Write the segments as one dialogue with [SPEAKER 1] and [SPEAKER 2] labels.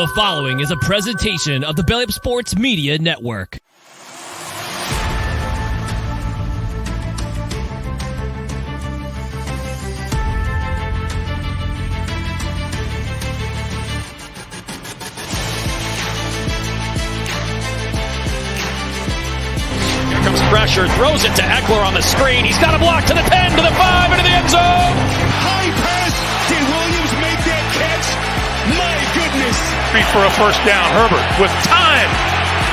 [SPEAKER 1] The following is a presentation of the Boltup Sports Media Network.
[SPEAKER 2] Here comes pressure, throws it to Eckler on the screen. He's got a block to the 10, to the 5, into the end zone.
[SPEAKER 3] High pass. Did Williams make that catch? My goodness.
[SPEAKER 2] For a first down, Herbert with time.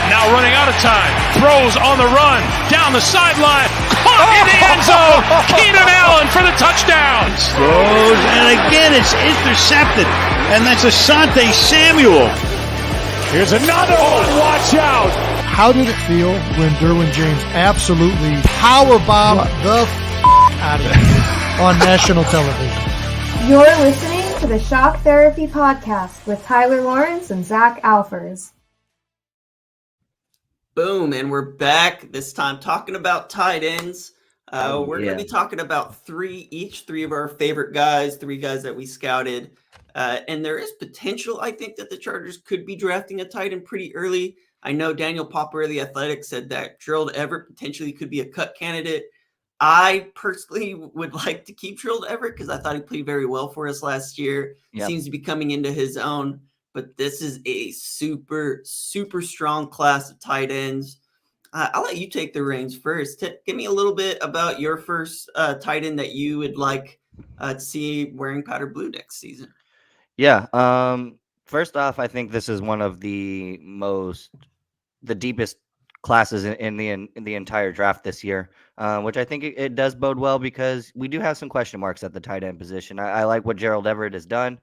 [SPEAKER 2] Now running out of time. Throws on the run. Down the sideline. Caught in the end zone. Keenan Allen for the touchdown.
[SPEAKER 4] Throws, and again it's intercepted. And that's Asante Samuel.
[SPEAKER 3] Here's another one. Watch out.
[SPEAKER 5] How did it feel when Derwin James absolutely powerbombed the out of you on national television?
[SPEAKER 6] You're listening to the Shock Therapy Podcast with Tyler Lawrence and Zach Alfers.
[SPEAKER 7] Boom, and we're back, this time talking about tight ends. We're going to be talking about three of our favorite guys, three guys that we scouted. And there is potential, I think, that the Chargers could be drafting a tight end pretty early. I know Daniel Popper of The Athletic said that Gerald Everett potentially could be a cut candidate. I personally would like to keep Gerald Everett because I thought he played very well for us last year. Yep. Seems to be coming into his own. But this is a super, super strong class of tight ends. I'll let you take the reins first. Give me a little bit about your first tight end that you would like to see wearing powder blue next season.
[SPEAKER 8] Yeah. First off, I think this is one of the deepest classes in the entire draft this year, which I think it does bode well because we do have some question marks at the tight end position. I like what Gerald Everett has done.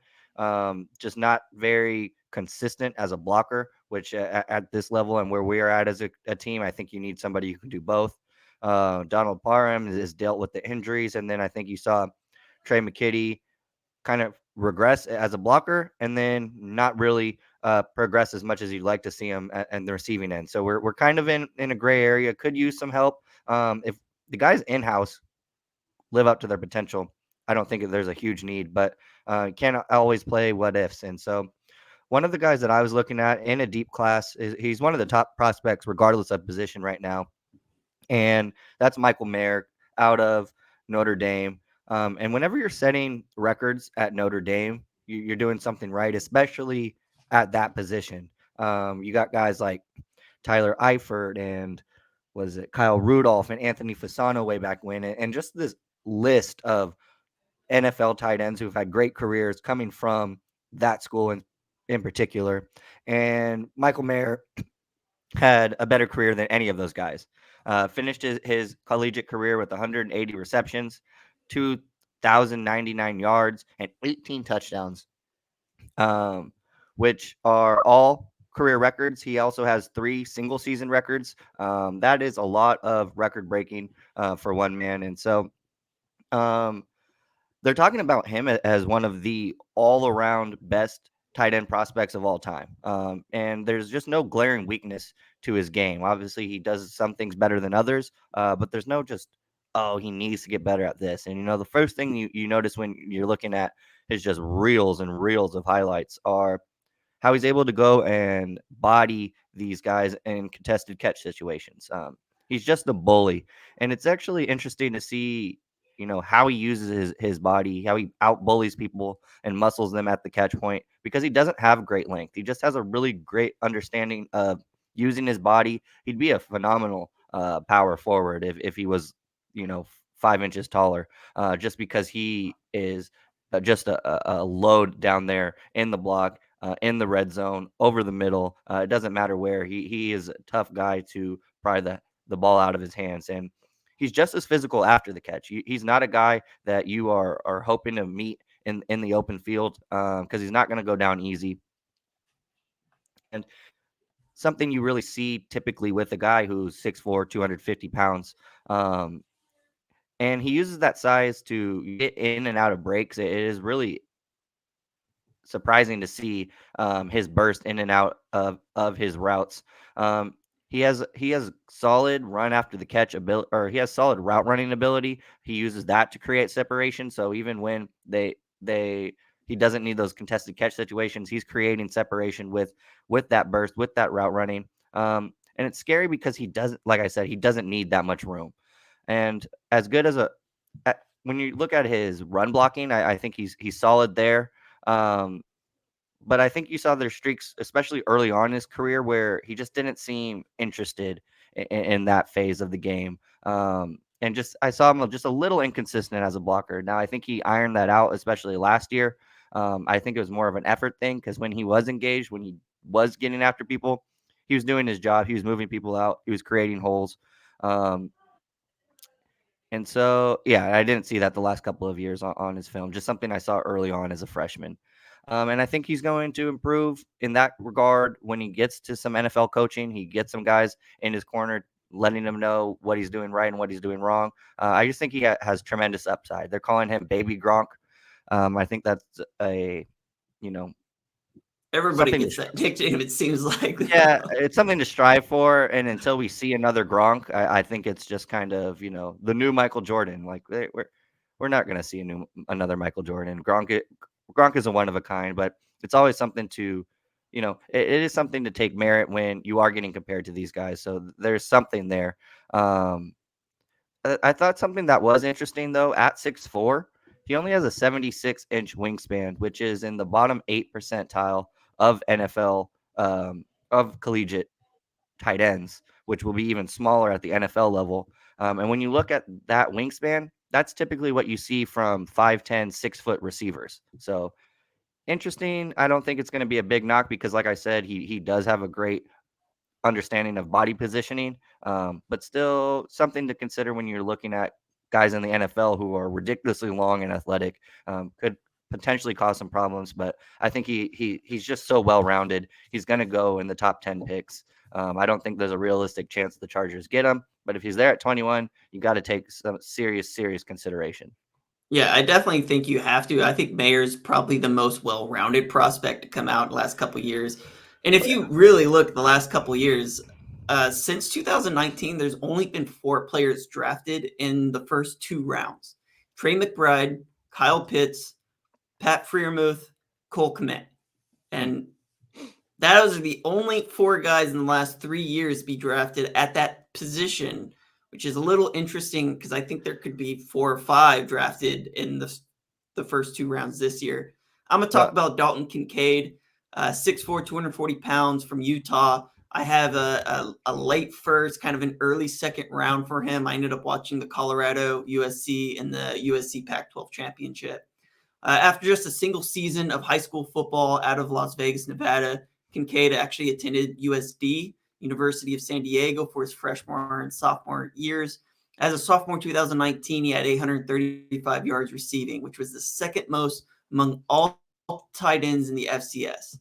[SPEAKER 8] Just not very consistent as a blocker, which at this level and where we are at as a team, I think you need somebody who can do both. Donald Parham has dealt with the injuries, and then I think you saw Trey McKitty kind of regress as a blocker and then not really progress as much as you'd like to see him at the receiving end. So we're kind of in a gray area, could use some help. If the guys in-house live up to their potential, I don't think there's a huge need, but can't always play what ifs. And so one of the guys that I was looking at in a deep class he's one of the top prospects regardless of position right now. And that's Michael Mayer out of Notre Dame. And whenever you're setting records at Notre Dame, you're doing something right, especially at that position. You got guys like Tyler Eifert and Kyle Rudolph and Anthony Fasano way back when, and just this list of NFL tight ends who've had great careers coming from that school in particular. And Michael Mayer had a better career than any of those guys. Finished his collegiate career with 180 receptions, 2,099 yards, and 18 touchdowns, which are all career records. He also has 3 single season records. That is a lot of record breaking for one man. And so they're talking about him as one of the all-around best tight end prospects of all time. And there's just no glaring weakness to his game. Obviously, he does some things better than others, but there's no just, he needs to get better at this. And, the first thing you notice when you're looking at his just reels and reels of highlights are how he's able to go and body these guys in contested catch situations. He's just a bully. And it's actually interesting to see how he uses his body, how he out-bullies people and muscles them at the catch point because he doesn't have great length. He just has a really great understanding of using his body. He'd be a phenomenal power forward if he was, 5 inches taller, just because he is just a load down there in the block, in the red zone, over the middle. It doesn't matter where. He is a tough guy to pry the ball out of his hands. And he's just as physical after the catch. He's not a guy that you are hoping to meet in the open field because he's not going to go down easy. And something you really see typically with a guy who's 6'4", 250 pounds. And he uses that size to get in and out of breaks. It is really surprising to see his burst in and out of his routes. He has solid run after the catch ability, or he has solid route running ability. He uses that to create separation. So even when they He doesn't need those contested catch situations. He's creating separation with that burst, with that route running. And it's scary because he doesn't, like I said, he doesn't need that much room. And as good as when you look at his run blocking, I think he's solid there. But I think you saw their streaks, especially early on in his career, where he just didn't seem interested in that phase of the game. And just I saw him just a little inconsistent as a blocker. Now I think he ironed that out, especially last year. I think it was more of an effort thing because when he was engaged, when he was getting after people, he was doing his job. He was moving people out. He was creating holes. And so, yeah, I didn't see that the last couple of years on his film. Just something I saw early on as a freshman. And I think he's going to improve in that regard when he gets to some NFL coaching. He gets some guys in his corner, letting him know what he's doing right and what he's doing wrong. I just think he has tremendous upside. They're calling him Baby Gronk. I think that's
[SPEAKER 7] Everybody gets that nickname, it seems like.
[SPEAKER 8] Yeah, it's something to strive for. And until we see another Gronk, I think it's just kind of, the new Michael Jordan. Like we're not going to see another Michael Jordan. Gronk is a one of a kind, but it's always something to, it is something to take merit when you are getting compared to these guys. So there's something there. I thought something that was interesting, though, at 6'4", he only has a 76-inch wingspan, which is in the bottom 8 percentile of NFL, of collegiate tight ends, which will be even smaller at the NFL level. And when you look at that wingspan, that's typically what you see from 5'10", 6-foot receivers. So interesting. I don't think it's going to be a big knock because, like I said, he does have a great understanding of body positioning, but still something to consider when you're looking at guys in the NFL who are ridiculously long and athletic. Could potentially cause some problems, but I think he's just so well-rounded. He's going to go in the top 10 picks. I don't think there's a realistic chance the Chargers get him, but if he's there at 21, you got to take some serious consideration.
[SPEAKER 7] Yeah, I definitely think you have to. I think Mayer's probably the most well-rounded prospect to come out in the last couple of years. And if you really look the last couple of years, since 2019, there's only been 4 players drafted in the first 2 rounds. Trey McBride, Kyle Pitts, Pat Freiermuth, Cole Kmet. And those are the only 4 guys in the last 3 years to be drafted at that position, which is a little interesting because I think there could be 4 or 5 drafted in the first 2 rounds this year. I'm going to talk about Dalton Kincaid, 6'4", 240 pounds from Utah. I have a late first, kind of an early second round for him. I ended up watching the Colorado USC and the USC Pac-12 championship. After just a single season of high school football out of Las Vegas, Nevada, Kincaid actually attended USD, University of San Diego, for his freshman and sophomore years. As a sophomore in 2019, he had 835 yards receiving, which was the second most among all tight ends in the FCS.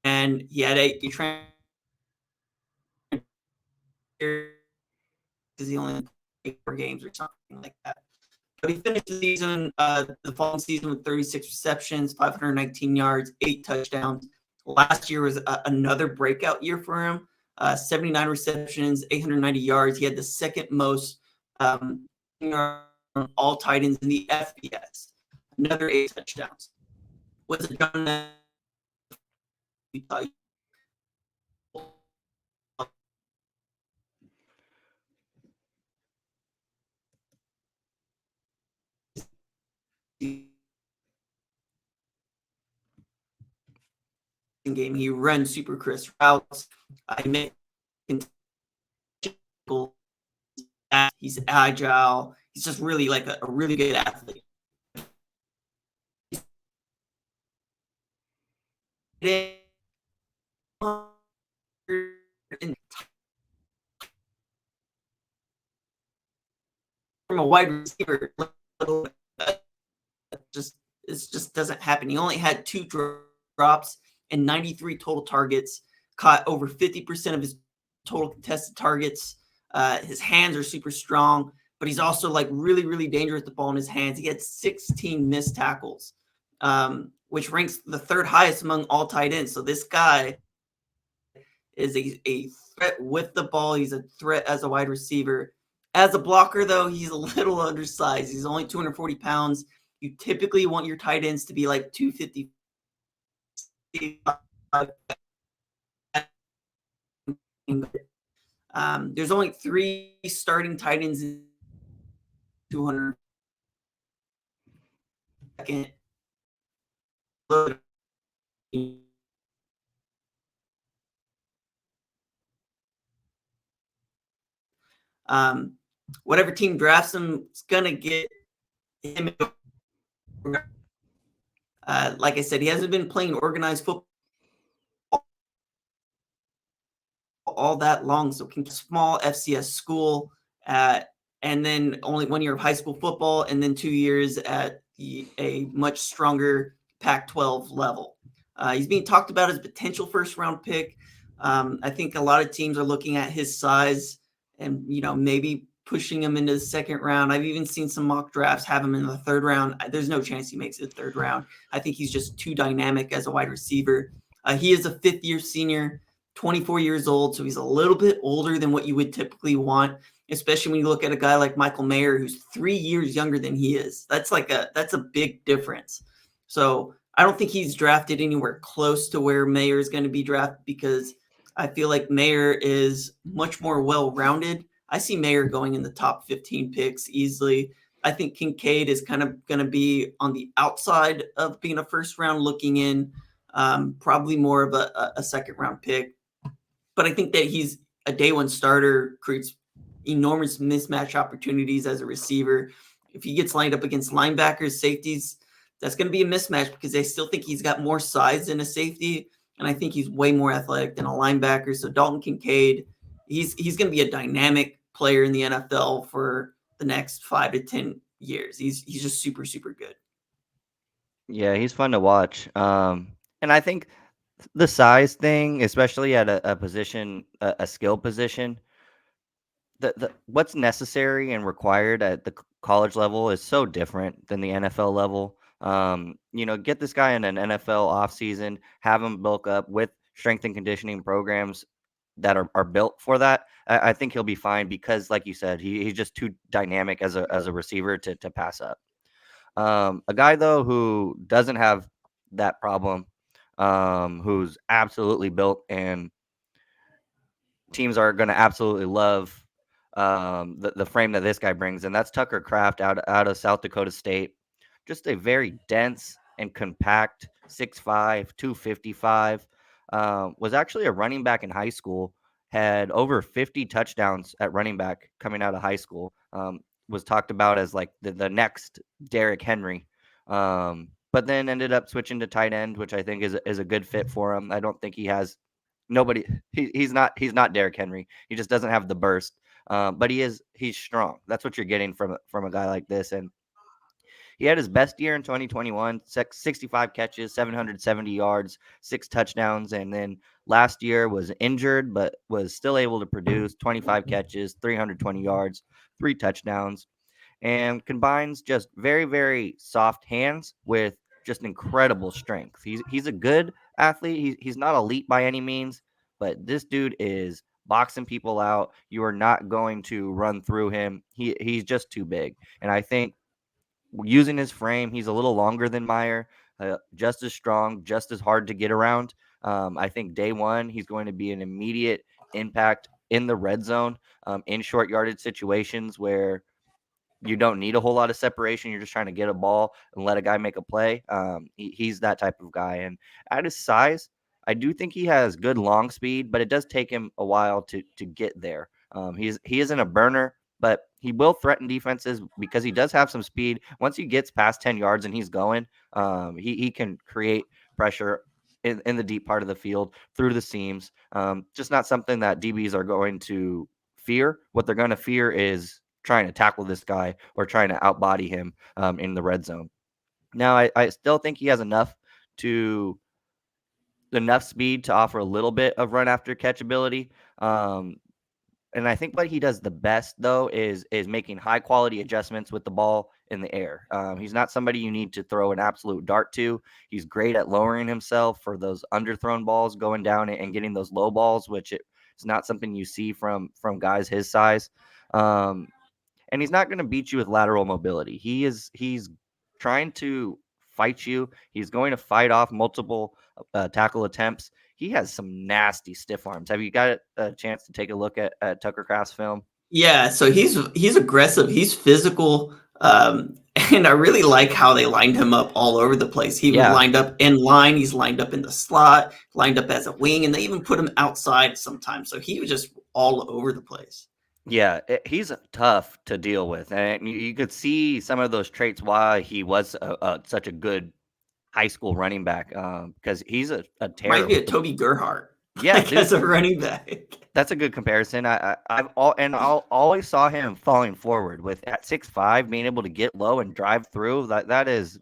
[SPEAKER 7] And he had he trained because he only played 4 games or something like that. But he finished the season, the following season, with 36 receptions, 519 yards, 8 touchdowns. Last year was another breakout year for him. 79 receptions, 890 yards. He had the second most all tight ends in the FBS. Another 8 touchdowns. Was it John? Game, he runs super crisp routes. He's agile. He's just really like a really good athlete. From a wide receiver, it just doesn't happen. He only had 2 drops and 93 total targets, caught over 50% of his total contested targets. His hands are super strong, but he's also like really, really dangerous with the ball in his hands. He had 16 missed tackles, which ranks the 3rd highest among all tight ends. So this guy is a threat with the ball. He's a threat as a wide receiver. As a blocker, though, he's a little undersized. He's only 240 pounds. You typically want your tight ends to be like 250. There's only 3 starting tight ends in 200 second. Whatever team drafts him is gonna get him. Like I said, he hasn't been playing organized football all that long, so small FCS school, and then only 1 year of high school football, and then 2 years at a much stronger Pac-12 level. He's being talked about as potential first-round pick. I think a lot of teams are looking at his size and maybe pushing him into the second round. I've even seen some mock drafts have him in the third round. There's no chance he makes it the third round. I think he's just too dynamic as a wide receiver. He is a fifth-year senior, 24 years old, so he's a little bit older than what you would typically want, especially when you look at a guy like Michael Mayer, who's 3 years younger than he is. That's a big difference. So I don't think he's drafted anywhere close to where Mayer is going to be drafted, because I feel like Mayer is much more well-rounded. I see Mayer going in the top 15 picks easily. I think Kincaid is kind of going to be on the outside of being a first round looking in, probably more of a second round pick. But I think that he's a day one starter, creates enormous mismatch opportunities as a receiver. If he gets lined up against linebackers, safeties, that's going to be a mismatch, because they still think he's got more size than a safety. And I think he's way more athletic than a linebacker. So Dalton Kincaid, he's going to be a dynamic player in the NFL for the next 5 to 10 years. He's just super, super good.
[SPEAKER 8] Yeah, he's fun to watch. And I think the size thing, especially at a position, a skill position, the what's necessary and required at the college level is so different than the NFL level. Get this guy in an NFL offseason, have him bulk up with strength and conditioning programs that are built for that. I think he'll be fine, because, like you said, he's just too dynamic as a receiver to pass up. A guy, though, who doesn't have that problem, who's absolutely built, and teams are going to absolutely love the frame that this guy brings, and that's Tucker Kraft out of South Dakota State. Just a very dense and compact 6'5", 255. Was actually a running back in high school. Had over 50 touchdowns at running back coming out of high school. Was talked about as like the next Derrick Henry. But then ended up switching to tight end, which I think is a good fit for him. I don't think he has nobody. He's not Derrick Henry. He just doesn't have the burst. But he's strong. That's what you're getting from a guy like this. And he had his best year in 2021, 65 catches, 770 yards, 6 touchdowns. And then last year was injured, but was still able to produce 25 catches, 320 yards, 3 touchdowns, and combines just very, very soft hands with just incredible strength. He's a good athlete. He's not elite by any means, but this dude is boxing people out. You are not going to run through him. He's just too big. And I think using his frame, he's a little longer than Meyer, just as strong, just as hard to get around. I think day one, he's going to be an immediate impact in the red zone, in short yardage situations where you don't need a whole lot of separation. You're just trying to get a ball and let a guy make a play. He's that type of guy. And at his size, I do think he has good long speed, but it does take him a while to get there. He isn't a burner, but he will threaten defenses because he does have some speed. Once he gets past 10 yards and he's going, he can create pressure in the deep part of the field through the seams. Just not something that DBs are going to fear. What they're going to fear is trying to tackle this guy or trying to outbody him in the red zone. Now, I still think he has enough speed to offer a little bit of run after catch ability. And I think what he does the best, though, is making high quality adjustments with the ball in the air. He's not somebody you need to throw an absolute dart to. He's great at lowering himself for those underthrown balls, going down and getting those low balls, which it's not something you see from guys his size. And he's not going to beat you with lateral mobility. He's trying to fight you. He's going to fight off multiple tackle attempts. He has some nasty stiff arms. Have you got a chance to take a look at Tucker Kraft's film?
[SPEAKER 7] Yeah, so he's aggressive. He's physical. And I really like how they lined him up all over the place. He was lined up in line. He's lined up in the slot, lined up as a wing, and they even put him outside sometimes. So he was just all over the place.
[SPEAKER 8] Yeah, he's tough to deal with, and you could see some of those traits why he was such a good high school running back. Because he's a terror.
[SPEAKER 7] Might be a Toby Gerhart.
[SPEAKER 8] Yeah,
[SPEAKER 7] like as a running back.
[SPEAKER 8] That's a good comparison. I've always saw him falling forward with at 6'5", being able to get low and drive through. That is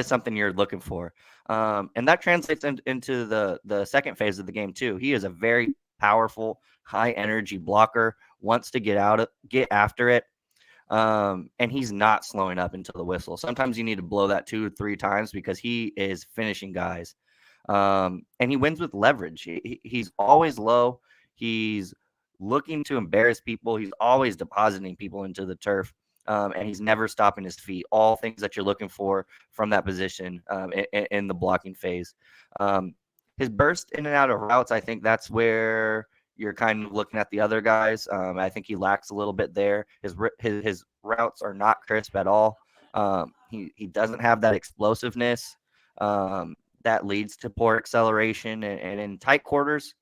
[SPEAKER 8] something you're looking for. And that translates into the second phase of the game too. He is a very powerful, high energy blocker. Wants to get after it. And he's not slowing up until the whistle. Sometimes you need to blow that 2 or 3 times because he is finishing guys. And he wins with leverage. He's always low. He's looking to embarrass people. He's always depositing people into the turf. And he's never stopping his feet. All things that you're looking for from that position in the blocking phase. His burst in and out of routes, I think that's where you're kind of looking at the other guys. I think he lacks a little bit there. His routes are not crisp at all. He doesn't have that explosiveness that leads to poor acceleration. And in tight quarters,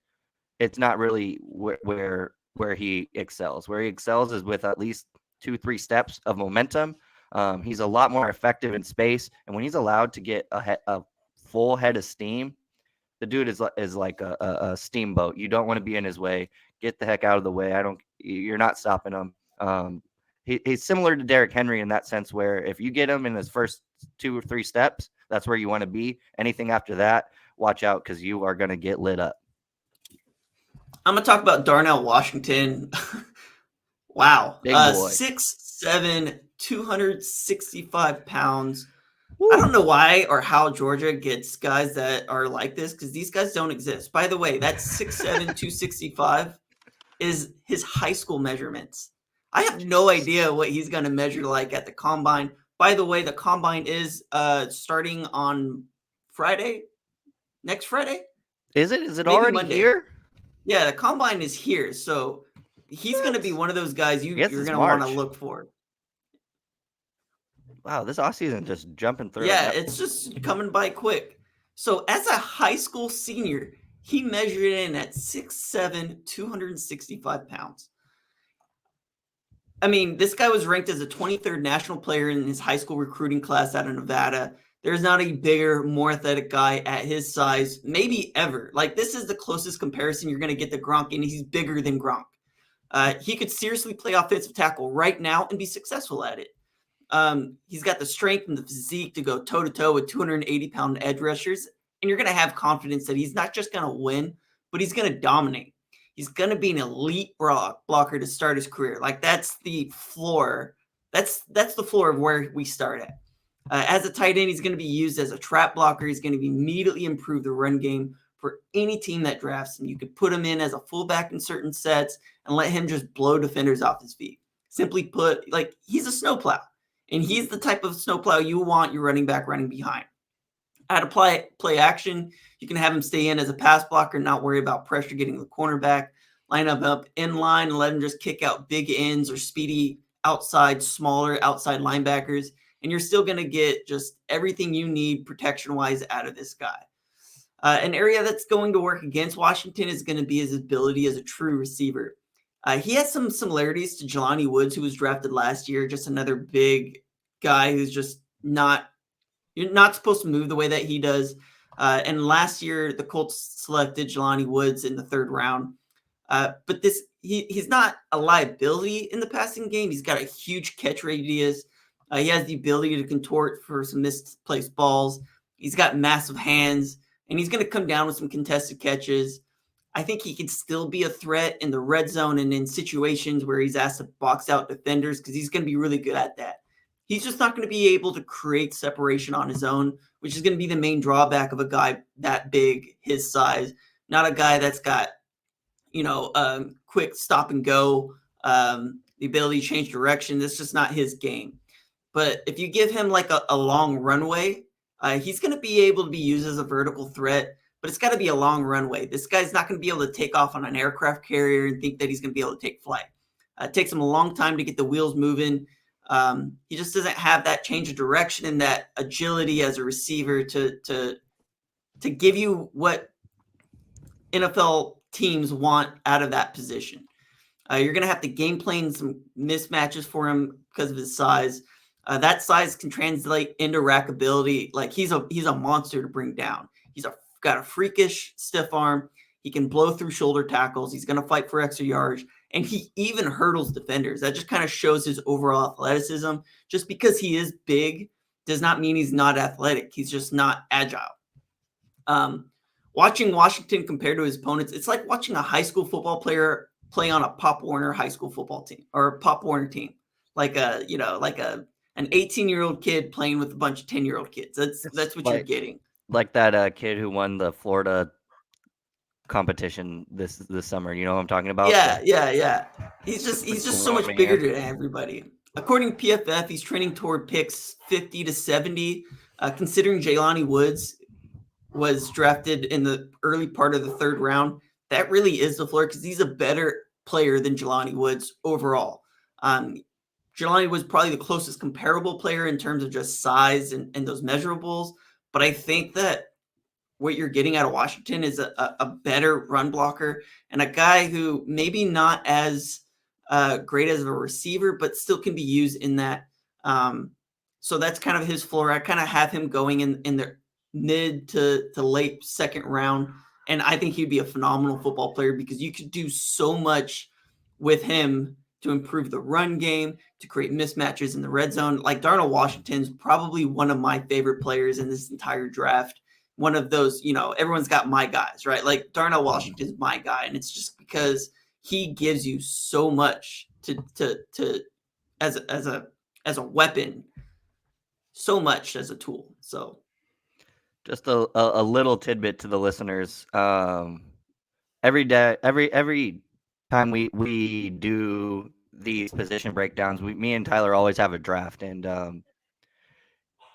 [SPEAKER 8] it's not really where he excels. Where he excels is with at least 2-3 steps of momentum. He's a lot more effective in space. And when he's allowed to get a full head of steam, the dude is like a steamboat. You don't want to be in his way. Get the heck out of the way. You're not stopping him. He's similar to Derrick Henry in that sense, where if you get him in his first 2 or 3 steps, that's where you want to be. Anything after that, watch out because you are going to get lit up.
[SPEAKER 7] I'm going to talk about Darnell Washington. Wow.
[SPEAKER 8] Big boy.
[SPEAKER 7] 6'7", 265 pounds. I don't know why or how Georgia gets guys that are like this because these guys don't exist. By the way, that 6'7", 265 is his high school measurements. I have no idea what he's going to measure like at the combine. By the way, the combine is starting on Friday, next Friday.
[SPEAKER 8] Is it? Is it
[SPEAKER 7] Maybe
[SPEAKER 8] already
[SPEAKER 7] Monday.
[SPEAKER 8] here?
[SPEAKER 7] Yeah, the combine is here. So he's going to be one of those guys you're going to want to look for.
[SPEAKER 8] Wow, this offseason just jumping through.
[SPEAKER 7] Yeah, it's just coming by quick. So as a high school senior, he measured in at 6'7", 265 pounds. I mean, this guy was ranked as a 23rd national player in his high school recruiting class out of Nevada. There's not a bigger, more athletic guy at his size, maybe ever. Like, this is the closest comparison you're going to get to Gronk, and he's bigger than Gronk. He could seriously play offensive tackle right now and be successful at it. He's got the strength and the physique to go toe-to-toe with 280-pound edge rushers, and you're going to have confidence that he's not just going to win, but he's going to dominate. He's going to be an elite blocker to start his career. Like, that's the floor. That's the floor of where we start at. As a tight end, he's going to be used as a trap blocker. He's going to immediately improve the run game for any team that drafts him. You could put him in as a fullback in certain sets and let him just blow defenders off his feet. Simply put, like, he's a snowplow. And he's the type of snowplow you want your running back running behind. At a play action, you can have him stay in as a pass blocker, not worry about pressure getting the cornerback, line up in line and let him just kick out big ends or speedy smaller outside linebackers. And you're still going to get just everything you need protection-wise out of this guy. An area that's going to work against Washington is going to be his ability as a true receiver. He has some similarities to Jelani Woods, who was drafted last year, just another big guy who's just you're not supposed to move the way that he does. And last year, the Colts selected Jelani Woods in the 3rd round. But he's not a liability in the passing game. He's got a huge catch radius. He has the ability to contort for some misplaced balls. He's got massive hands, and he's going to come down with some contested catches. I think he can still be a threat in the red zone and in situations where he's asked to box out defenders because he's going to be really good at that. He's just not going to be able to create separation on his own, which is going to be the main drawback of a guy that big, his size, not a guy that's got, quick stop and go, the ability to change direction. That's just not his game. But if you give him like a long runway, he's going to be able to be used as a vertical threat, but it's got to be a long runway. This guy's not going to be able to take off on an aircraft carrier and think that he's going to be able to take flight. It takes him a long time to get the wheels moving. He just doesn't have that change of direction and that agility as a receiver to give you what NFL teams want out of that position. You're going to have to game plan some mismatches for him because of his size. That size can translate into rack ability. Like he's a monster to bring down. He's got a freakish stiff arm. He can blow through shoulder tackles. He's going to fight for extra yards, and he even hurdles defenders. That just kind of shows his overall athleticism. Just because he is big does not mean he's not athletic. He's just not agile. Watching Washington compared to his opponents, it's like watching a high school football player play on a Pop Warner high school football team or a Pop Warner team, like an 18-year-old kid playing with a bunch of 10-year-old kids. That's what you're getting.
[SPEAKER 8] Like that kid who won the Florida competition this summer. You know what I'm talking about?
[SPEAKER 7] Yeah. He's just so much bigger than everybody. According to PFF, he's trending toward picks 50 to 70. Considering Jelani Woods was drafted in the early part of the third round, that really is the floor because he's a better player than Jelani Woods overall. Jelani was probably the closest comparable player in terms of just size and those measurables. But I think that what you're getting out of Washington is a better run blocker and a guy who maybe not as great as a receiver, but still can be used in that. So that's kind of his floor. I kind of have him going in the mid to late second round. And I think he'd be a phenomenal football player because you could do so much with him to improve the run game, to create mismatches in the red zone. Like Darnell Washington's probably one of my favorite players in this entire draft. One of those, everyone's got my guys, right? Like Darnell Washington's my guy. And it's just because he gives you so much as a weapon, so much as a tool. So
[SPEAKER 8] just a little tidbit to the listeners. Every time we do these position breakdowns, me and Tyler always have a draft, and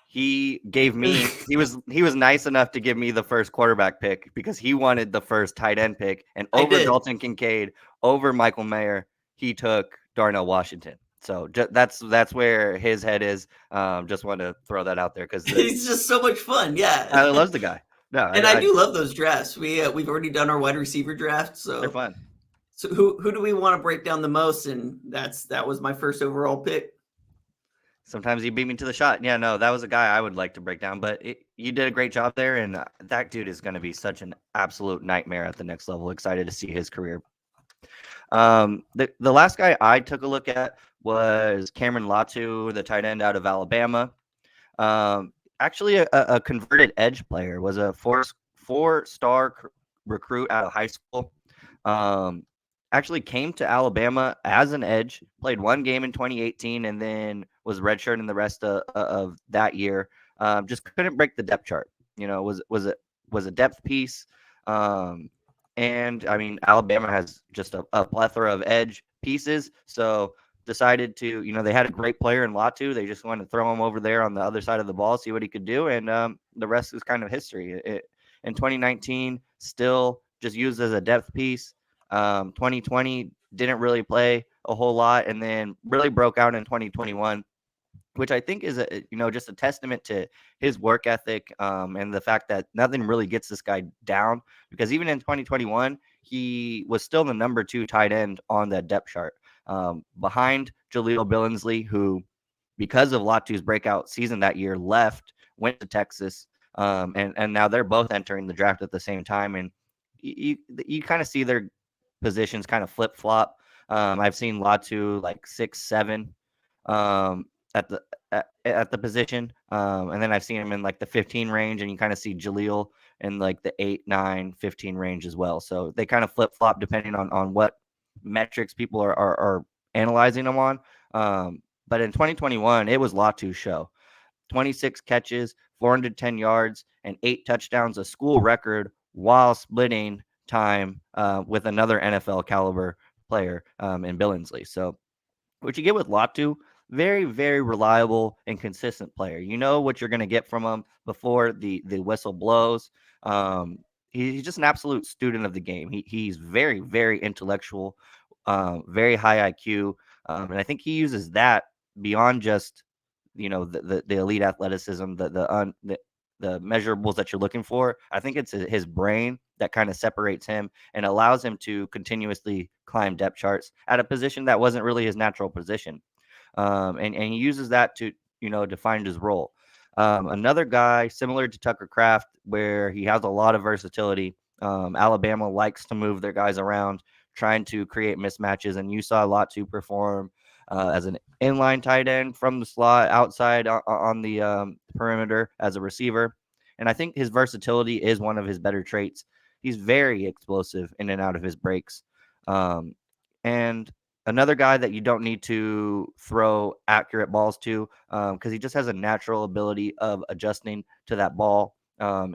[SPEAKER 8] he was nice enough to give me the first quarterback pick because he wanted the first tight end pick, and over Dalton Kincaid, over Michael Mayer, he took Darnell Washington. So that's where his head is. Just want to throw that out there because
[SPEAKER 7] he's just so much fun. Yeah,
[SPEAKER 8] I love the guy. No,
[SPEAKER 7] and I do love those drafts. We've already done our wide receiver draft, so
[SPEAKER 8] they're fun.
[SPEAKER 7] So who do we want to break down the most? And that was my first overall pick.
[SPEAKER 8] Sometimes you beat me to the shot. Yeah, no, that was a guy I would like to break down, but you did a great job there, and that dude is going to be such an absolute nightmare at the next level. Excited to see his career. The last guy I took a look at was Cameron Latu, the tight end out of Alabama. Actually, a converted edge player, was a four-star recruit out of high school. Actually came to Alabama as an edge, played one game in 2018, and then was redshirting the rest of that year. Just couldn't break the depth chart. Was a depth piece. And I mean, Alabama has just a plethora of edge pieces. So decided to, they had a great player in Latu. They just wanted to throw him over there on the other side of the ball, see what he could do. And the rest is kind of history. In 2019, still just used as a depth piece. 2020 didn't really play a whole lot, and then really broke out in 2021, which I think is just a testament to his work ethic, and the fact that nothing really gets this guy down, because even in 2021 he was still the number 2 tight end on that depth chart, behind Jaleel Billingsley, who, because of Latu's breakout season that year, went to Texas, and now they're both entering the draft at the same time, and you kind of see their positions kind of flip flop. I've seen Latu like 6'7" at the position, and then I've seen him in like the 15 range, and you kind of see Jaleel in like the 8, 9, 15 range as well. So they kind of flip flop depending on what metrics people are analyzing them on. But in 2021, it was Latu's show. 26 catches, 410 yards, and 8 touchdowns, a school record, while splitting time with another NFL caliber player in Billingsley. So what you get with Latu, very, very reliable and consistent player. You know what you're going to get from him before the whistle blows. He's just an absolute student of the game. He's very, very intellectual, very high IQ, and I think he uses that beyond just the elite athleticism, the measurables that you're looking for. I think it's his brain that kind of separates him and allows him to continuously climb depth charts at a position that wasn't really his natural position. And he uses that to define his role. Another guy similar to Tucker Kraft, where he has a lot of versatility. Alabama likes to move their guys around, trying to create mismatches, and you saw Latu perform as an inline tight end from the slot outside on the perimeter as a receiver. And I think his versatility is one of his better traits. He's very explosive in and out of his breaks. And another guy that you don't need to throw accurate balls to because he just has a natural ability of adjusting to that ball.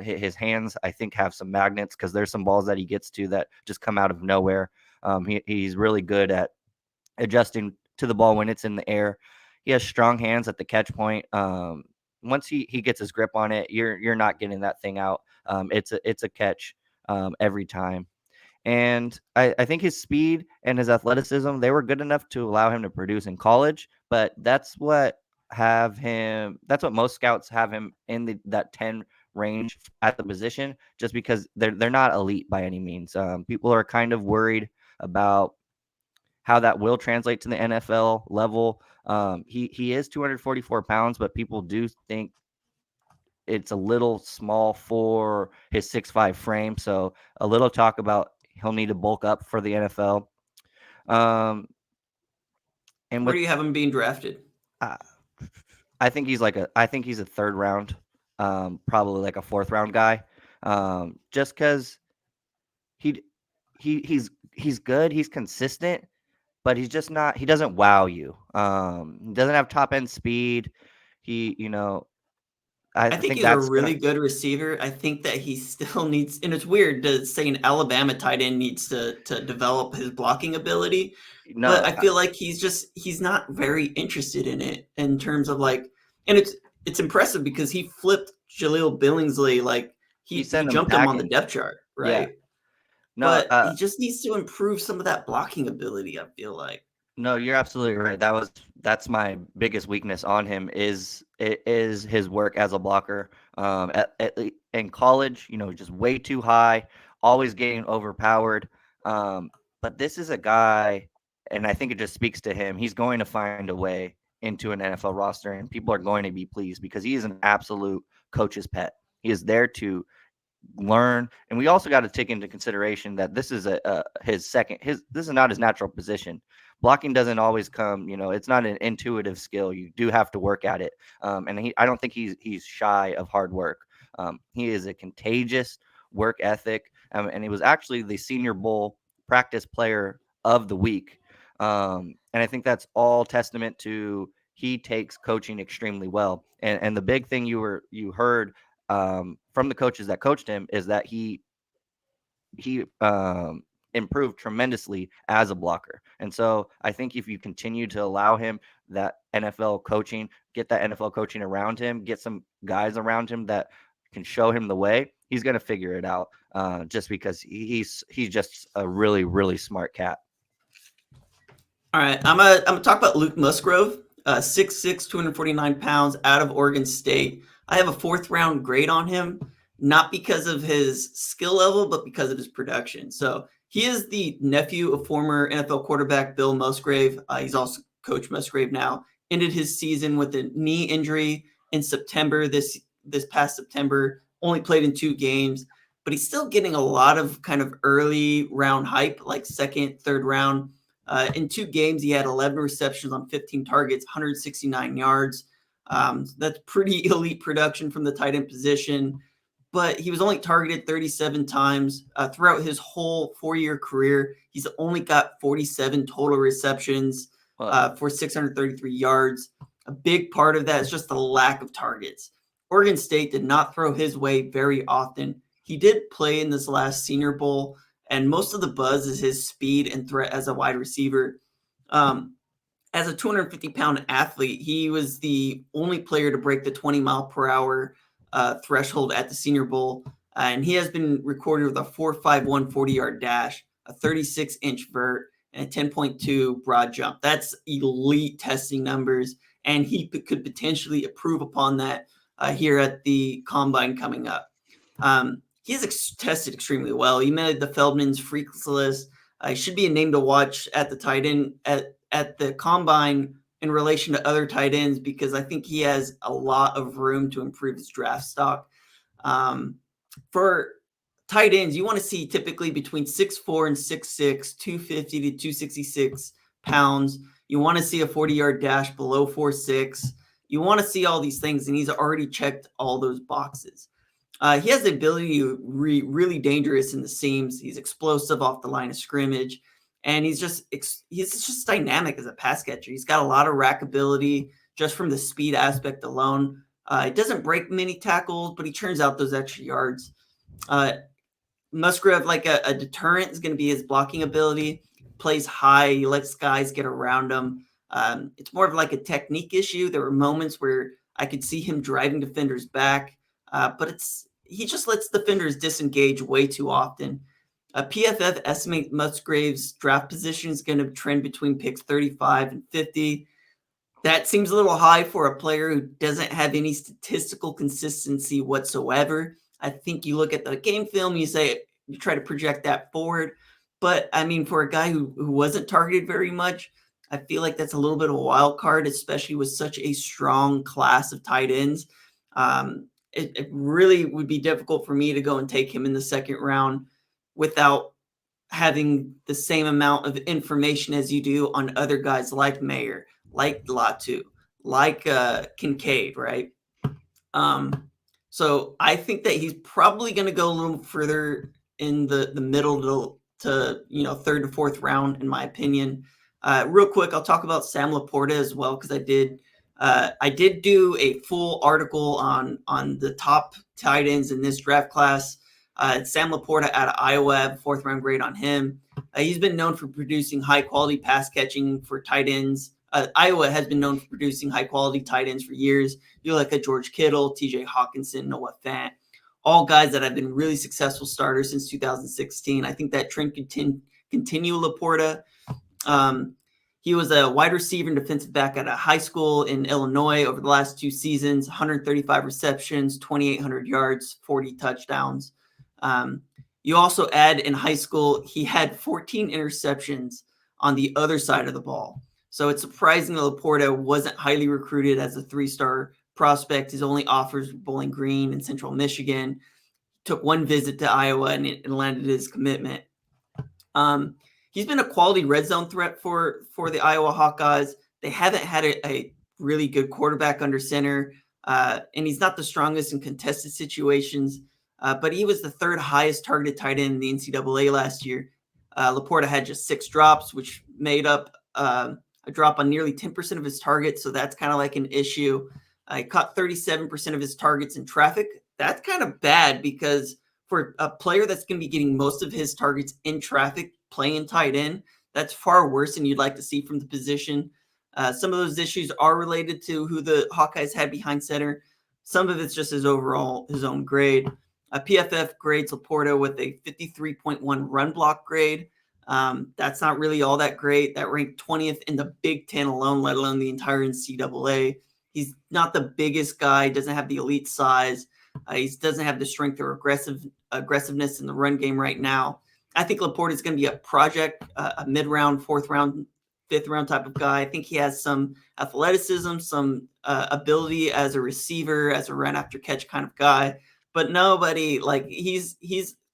[SPEAKER 8] His hands, I think, have some magnets because there's some balls that he gets to that just come out of nowhere. He's really good at adjusting to the ball when it's in the air. He has strong hands at the catch point. Once he gets his grip on it, you're not getting that thing out. It's a catch every time. And I think his speed and his athleticism, they were good enough to allow him to produce in college, but that's what most scouts have him in that 10 range at the position, just because they're not elite by any means. People are kind of worried about how that will translate to the NFL level. He is 244 pounds, but people do think it's a little small for his 6'5" frame. So a little talk about he'll need to bulk up for the NFL. And
[SPEAKER 7] where do you have him being drafted?
[SPEAKER 8] I think he's a third round, probably like a fourth round guy. Just because he's good, he's consistent, but he's just not. He doesn't wow you. He doesn't have top end speed. I
[SPEAKER 7] think he's a really good receiver. I think that he still needs, and it's weird to say an Alabama tight end needs to develop his blocking ability. No, but I feel like he's not very interested in it in terms of and it's impressive because he flipped Jaleel Billingsley, he jumped him on the depth chart, right? Yeah. No, but he just needs to improve some of that blocking ability, I feel like.
[SPEAKER 8] No, you're absolutely right. That's my biggest weakness on him is his work as a blocker. In college, just way too high, always getting overpowered. But this is a guy, and I think it just speaks to him. He's going to find a way into an NFL roster, and people are going to be pleased because he is an absolute coach's pet. He is there to learn, and we also got to take into consideration that this is this is not his natural position. Blocking doesn't always come, it's not an intuitive skill. You do have to work at it. And I don't think he's shy of hard work. He is a contagious work ethic. And he was actually the Senior Bowl practice player of the week. And I think that's all testament to he takes coaching extremely well. And the big thing you heard from the coaches that coached him is that he improved tremendously as a blocker. And so I think if you continue to allow him that NFL coaching, get that NFL coaching around him, get some guys around him that can show him the way, he's going to figure it out just because he's just a really, really smart cat.
[SPEAKER 7] All right. I'm gonna talk about Luke Musgrove, 6'6", 249 pounds, out of Oregon State. I have a 4th round grade on him, not because of his skill level, but because of his production. So he is the nephew of former NFL quarterback Bill Musgrave. He's also Coach Musgrave now. Ended his season with a knee injury in September, this past September. Only played in 2 games, but he's still getting a lot of kind of early round hype, like 2nd, 3rd round. In 2 games, he had 11 receptions on 15 targets, 169 yards. That's pretty elite production from the tight end position. But he was only targeted 37 times throughout his whole 4-year career. He's only got 47 total receptions for 633 yards. A big part of that is just the lack of targets. Oregon State did not throw his way very often. He did play in this last Senior Bowl, and most of the buzz is his speed and threat as a wide receiver. as a 250-pound athlete, he was the only player to break the 20-mile-per-hour threshold at the Senior Bowl. And he has been recorded with a 4.51 40-yard dash, a 36-inch vert, and a 10.2 broad jump. That's elite testing numbers, and he could potentially improve upon that here at the Combine coming up. He has tested extremely well. He made the Feldman's Freaks list. He should be a name to watch at the tight end at the Combine in relation to other tight ends, because I think he has a lot of room to improve his draft stock. For tight ends, you want to see typically between 6'4" and 6'6", 250 to 266 pounds. You want to see a 40-yard dash below 4.6. You want to see all these things, and he's already checked all those boxes. He has the ability to be really dangerous in the seams. He's explosive off the line of scrimmage, and he's just dynamic as a pass catcher. He's got a lot of rack ability just from the speed aspect alone. It doesn't break many tackles, but he churns out those extra yards. Musgrove, like a deterrent, is going to be his blocking ability. Plays high, he lets guys get around him. It's more of like a technique issue. There were moments where I could see him driving defenders back, but he just lets defenders disengage way too often. PFF estimate Musgrave's draft position is going to trend between picks 35 and 50. That seems a little high for a player who doesn't have any statistical consistency whatsoever. I think you look at the game film, you try to project that forward. But, I mean, for a guy who wasn't targeted very much, I feel like that's a little bit of a wild card, especially with such a strong class of tight ends. It really would be difficult for me to go and take him in the second round without having the same amount of information as you do on other guys like Mayer, like Latu, like Kincaid, right? So I think that he's probably going to go a little further in the middle to third to fourth round, in my opinion. Real quick, I'll talk about Sam Laporta as well, because I did do a full article on the top tight ends in this draft class. Sam Laporta out of Iowa, I have a fourth round grade on him. He's been known for producing high quality pass catching for tight ends. Iowa has been known for producing high quality tight ends for years. You look at George Kittle, TJ Hawkinson, Noah Fant, all guys that have been really successful starters since 2016. I think that trend can continue. Laporta. He was a wide receiver and defensive back at a high school in Illinois over the last 2 seasons, 135 receptions, 2,800 yards, 40 touchdowns. You also add in high school, he had 14 interceptions on the other side of the ball. So it's surprising that Laporta wasn't highly recruited as a 3-star prospect. His only offers were Bowling Green and Central Michigan. Took one visit to Iowa and landed his commitment. He's been a quality red zone threat for the Iowa Hawkeyes. They haven't had a really good quarterback under center, and he's not the strongest in contested situations, but he was the third highest targeted tight end in the NCAA last year. Laporta had just 6 drops, which made up a drop on nearly 10% of his targets, so that's kind of like an issue. He caught 37% of his targets in traffic. That's kind of bad, because for a player that's going to be getting most of his targets in traffic, playing tight end, that's far worse than you'd like to see from the position. Some of those issues are related to who the Hawkeyes had behind center. Some of it's just his own grade. PFF grades Laporta with a 53.1 run block grade. That's not really all that great. That ranked 20th in the Big Ten alone, let alone the entire NCAA. He's not the biggest guy, doesn't have the elite size. He doesn't have the strength or aggressiveness in the run game right now. I think Laporta is going to be a project, a mid-round, 4th round, 5th round type of guy. I think he has some athleticism, some ability as a receiver, as a run after catch kind of guy. But nobody, like, he's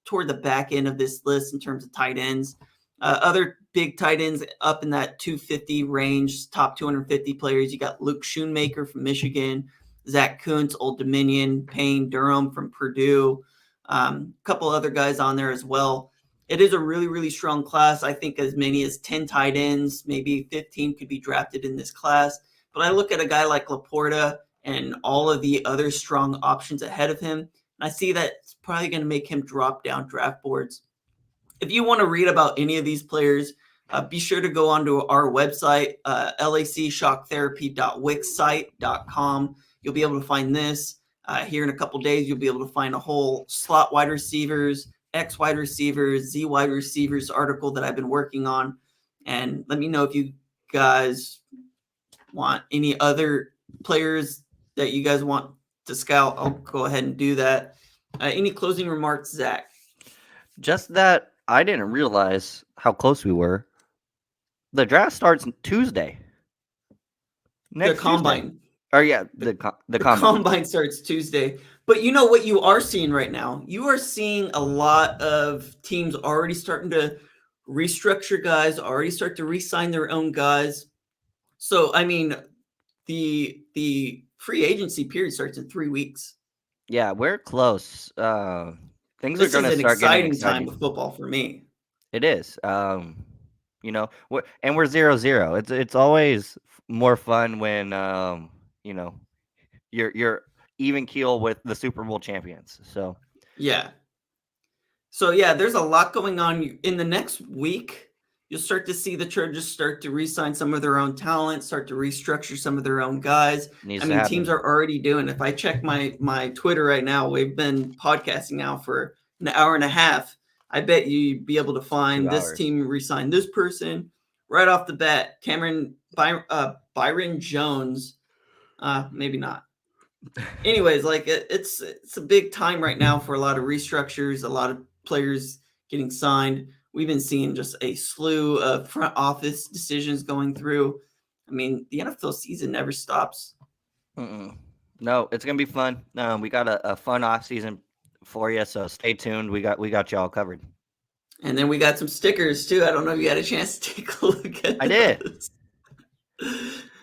[SPEAKER 7] toward the back end of this list in terms of tight ends. Other big tight ends up in that 250 range, top 250 players. You got Luke Schoonmaker from Michigan, Zach Kuntz, Old Dominion, Payne Durham from Purdue, a couple other guys on there as well. It is a really, really strong class. I think as many as 10 tight ends, maybe 15 could be drafted in this class. But I look at a guy like Laporta and all of the other strong options ahead of him, and I see that it's probably going to make him drop down draft boards. If you want to read about any of these players, Be sure to go onto our website, lacshockTherapy.wixsite.com. You'll be able to find this. Here in a couple days, you'll be able to find a whole slot wide receivers, X wide receivers, Z wide receivers article that I've been working on. And let me know if you guys want any other players that you guys want to scout. I'll go ahead and do that. Any closing remarks, Zach?
[SPEAKER 8] Just that I didn't realize how close we were. The draft starts Tuesday.
[SPEAKER 7] The combine.
[SPEAKER 8] Tuesday. Or yeah, the combine.
[SPEAKER 7] Combine starts Tuesday. But you know what you are seeing right now? You are seeing a lot of teams already starting to restructure guys, already start to re-sign their own guys. So, I mean, the free agency period starts in 3 weeks.
[SPEAKER 8] Yeah, we're close. Things are going to start getting
[SPEAKER 7] exciting
[SPEAKER 8] exciting.
[SPEAKER 7] time of football for me.
[SPEAKER 8] It is. You know, and we're 0-0. It's always more fun when you know, you're even keel with the Super Bowl champions. So
[SPEAKER 7] yeah. So yeah, there's a lot going on in the next week. You'll start to see the Trojans start to re-sign some of their own talent, start to restructure some of their own guys. Teams are already doing. If I check my Twitter right now, we've been podcasting now for an hour and a half. I bet you'd be able to find this team re-sign this person right off the bat. Byron Jones, maybe not. Anyways, like it's a big time right now for a lot of restructures, a lot of players getting signed. We've been seeing just a slew of front office decisions going through. I mean, the NFL season never stops.
[SPEAKER 8] No, it's gonna be fun. We got a fun off season for you, so stay tuned. We got you all covered.
[SPEAKER 7] And then we got some stickers too. I don't know if you had a chance to take a look at.
[SPEAKER 8] I did.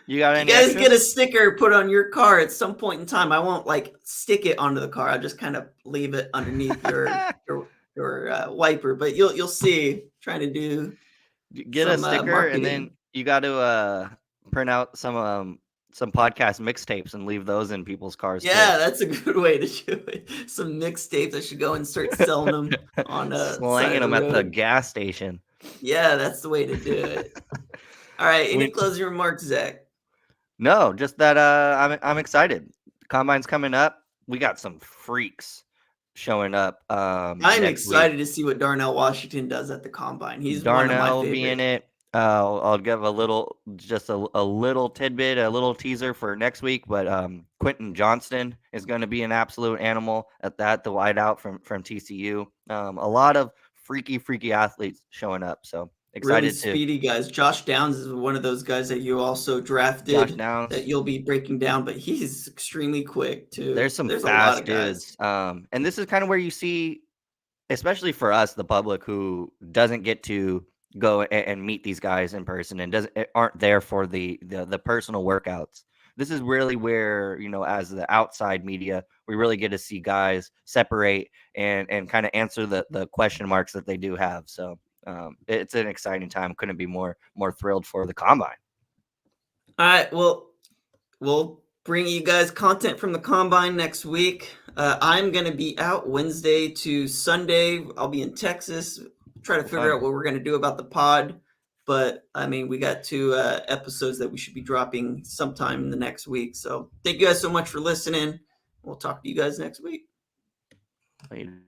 [SPEAKER 8] You got any?
[SPEAKER 7] You guys
[SPEAKER 8] extras?
[SPEAKER 7] Get a sticker put on your car at some point in time. I won't like stick it onto the car. I'll just kind of leave it underneath your wiper. But you'll see. Trying to
[SPEAKER 8] get a sticker,
[SPEAKER 7] marketing.
[SPEAKER 8] and then you got to print out some podcast mixtapes and leave those in people's cars.
[SPEAKER 7] Yeah,
[SPEAKER 8] too.
[SPEAKER 7] That's a good way to do it. Some mixtapes. I should go and start selling them on
[SPEAKER 8] slanging them at the gas station.
[SPEAKER 7] Yeah, that's the way to do it. All right. Any closing remarks, Zach?
[SPEAKER 8] No, just that I'm excited. Combine's coming up. We got some freaks showing up.
[SPEAKER 7] I'm excited to see what Darnell Washington does at the combine. He's
[SPEAKER 8] Darnell
[SPEAKER 7] one of my
[SPEAKER 8] will
[SPEAKER 7] favorites.
[SPEAKER 8] be in it. I'll give a little tidbit, a little teaser for next week. But Quentin Johnston is going to be an absolute animal at that. The wideout from TCU. A lot of freaky athletes showing up. So excited
[SPEAKER 7] really speedy guys. Josh Downs is one of those guys that you also drafted that you'll be breaking down, but he's extremely quick too.
[SPEAKER 8] There's fast dudes. And this is kind of where you see, especially for us, the public who doesn't get to go and meet these guys in person and aren't there for the personal workouts. This is really where, you know, as the outside media, we really get to see guys separate and kind of answer the question marks that they do have. So it's an exciting time. Couldn't be more thrilled for the combine.
[SPEAKER 7] All right. Well, we'll bring you guys content from the combine next week. I'm going to be out Wednesday to Sunday. I'll be in Texas. Try to figure out what we're going to do about the pod. But I mean, we got 2 episodes that we should be dropping sometime in the next week. So thank you guys so much for listening. We'll talk to you guys next week.
[SPEAKER 8] Later.